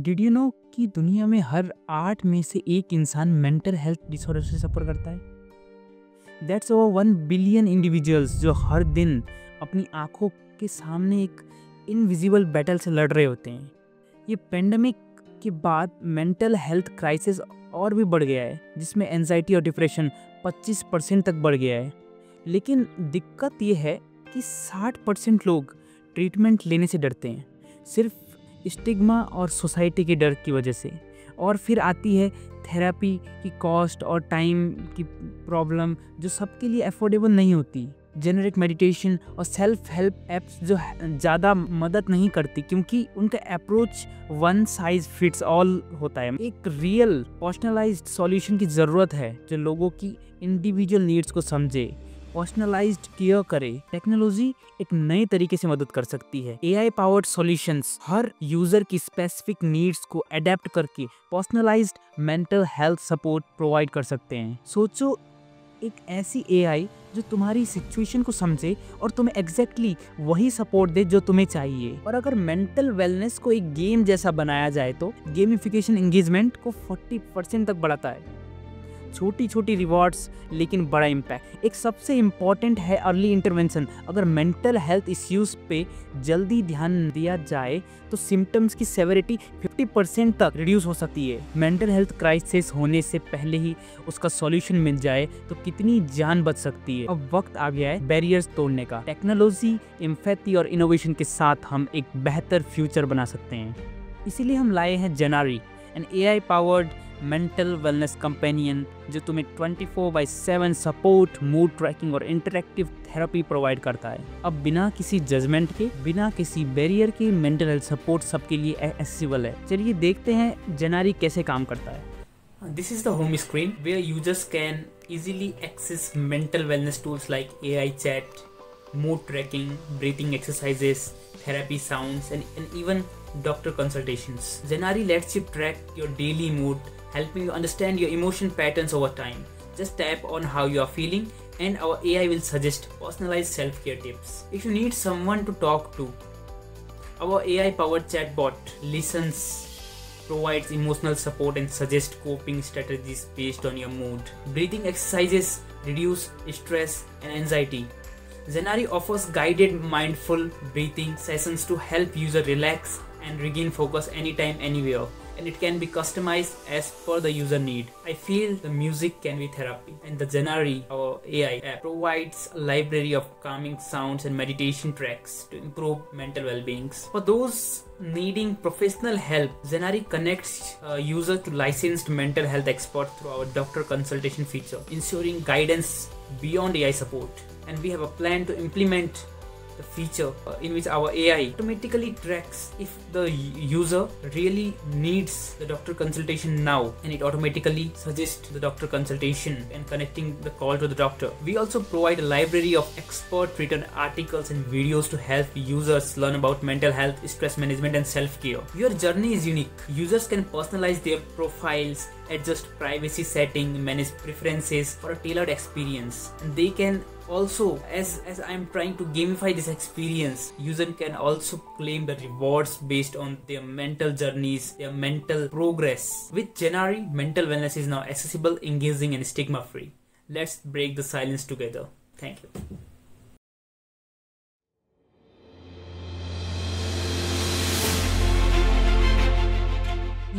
Did you know कि दुनिया में हर 8 में से एक इंसान मेंटल हेल्थ डिसऑर्डर से सफ़र करता है। दैट्स ओवर 1 बिलियन इंडिविजुअल्स जो हर दिन अपनी आंखों के सामने एक इनविजिबल बैटल से लड़ रहे होते हैं। ये पेंडेमिक के बाद मेंटल हेल्थ क्राइसिस और भी बढ़ गया है, जिसमें एंजाइटी और डिप्रेशन 25% तक बढ़ गया है। लेकिन दिक्कत ये है कि 60% लोग ट्रीटमेंट लेने से डरते हैं, सिर्फ स्टिग्मा और सोसाइटी के डर की वजह से। और फिर आती है थेरेपी की कॉस्ट और टाइम की प्रॉब्लम, जो सबके लिए अफोर्डेबल नहीं होती। जेनरिक मेडिटेशन और सेल्फ हेल्प एप्स जो ज़्यादा मदद नहीं करती, क्योंकि उनका approach one size fits all होता है। एक रियल पर्सनलाइज्ड सॉल्यूशन की ज़रूरत है जो लोगों की इंडिविजुअल नीड्स को समझे, पर्सनलाइज्ड केयर करे। टेक्नोलॉजी एक नए तरीके से मदद कर सकती है। AI पावर्ड सॉल्यूशंस हर यूजर की स्पेसिफिक नीड्स को अडेप्ट करके personalised mental health support provide कर सकते हैं। सोचो, एक ऐसी AI जो तुम्हारी सिचुएशन को समझे और तुम्हें एग्जैक्टली वही सपोर्ट दे जो तुम्हें चाहिए। और अगर मेंटल वेलनेस को एक गेम जैसा बनाया जाए तो गेमिफिकेशन एंगेजमेंट को 40% तक बढ़ाता है। छोटी छोटी रिवॉर्ड्स लेकिन बड़ा इम्पैक्ट। एक सबसे इम्पॉर्टेंट है अर्ली इंटरवेंशन। अगर मेंटल हेल्थ इश्यूज पे जल्दी ध्यान दिया जाए तो सिम्टम्स की सेवेरिटी 50% तक रिड्यूस हो सकती है। मेंटल हेल्थ क्राइसिस होने से पहले ही उसका सॉल्यूशन मिल जाए तो कितनी जान बच सकती है। अब वक्त आ गया है बैरियर्स तोड़ने का। टेक्नोलॉजी, एम्पैथी और इनोवेशन के साथ हम एक बेहतर फ्यूचर बना सकते हैं। इसीलिए हम लाए हैं जेनारी, an AI powered mental wellness companion जो तुम्हें 24/7 सपोर्ट, मूड ट्रैकिंग और इंटरैक्टिव थेरेपी प्रोवाइड करता है। अब बिना किसी जजमेंट के, बिना किसी बैरियर के मेंटल हेल्थ सपोर्ट सबके लिए एक्सेसिबल है। चलिए देखते हैं जेनारी कैसे काम करता है। This is the home screen where users can easily access mental wellness tools like AI chat, mood tracking, breathing exercises, therapy sounds, and even doctor consultations. Zenari lets you track your daily mood, helping you understand your emotion patterns over time. Just tap on how you are feeling and our AI will suggest personalized self-care tips. If you need someone to talk to, our AI-powered chatbot listens, provides emotional support and suggests coping strategies based on your mood. Breathing exercises reduce stress and anxiety. Zenari offers guided mindful breathing sessions to help user relax and regain focus anytime, anywhere. And it can be customized as per the user need. I feel the music can be therapy, and the Zenari, our AI app, provides a library of calming sounds and meditation tracks to improve mental well-being. For those needing professional help, Zenari connects a user to licensed mental health experts through our doctor consultation feature, ensuring guidance beyond AI support. And we have a plan to implement the feature in which our AI automatically tracks if the user really needs the doctor consultation now, and it automatically suggests the doctor consultation and connecting the call to the doctor. We also provide a library of expert written articles and videos to help users learn about mental health, stress management and self-care. Your journey is unique. Users can personalize their profiles, adjust privacy setting, manage preferences for a tailored experience, and they can also, as I'm trying to gamify this experience, user can also claim the rewards based on their mental journeys, their mental progress. With Zenari, mental wellness is now accessible, engaging and stigma free. Let's break the silence together. Thank you.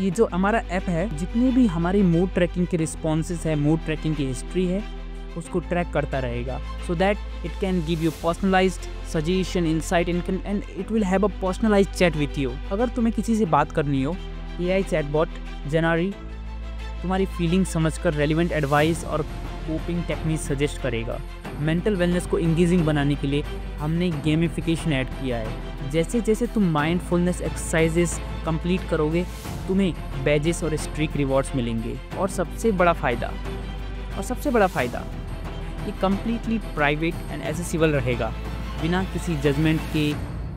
ये जो हमारा app है, जितने भी हमारी mood tracking के responses है, mood tracking की हिस्ट्री है, उसको ट्रैक करता रहेगा, so that it can give you personalised suggestion, insight and it will have a personalised chat with you. अगर तुम्हें किसी से बात करनी हो, AI चैटबॉट जेनारी तुम्हारी फीलिंग समझकर रेलिवेंट एडवाइस और कोपिंग टेक्निक सजेस्ट करेगा। मेंटल वेलनेस को इंगेजिंग बनाने के लिए हमने गेमिफिकेशन ऐड किया है। जैसे जैसे तुम माइंडफुलनेस एक्सरसाइजेस कंप्लीट करोगे, तुम्हें बैजेस और स्ट्रीक रिवॉर्ड्स मिलेंगे। और सबसे बड़ा फ़ायदा ये कम्प्लीटली प्राइवेट एंड एक्सेसिबल रहेगा, बिना किसी जजमेंट के,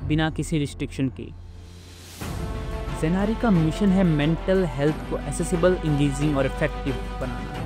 बिना किसी रिस्ट्रिक्शन के। ज़ेनारी का मिशन है मेंटल हेल्थ को एक्सेसिबल, इंगेजिंग और इफेक्टिव बनाना।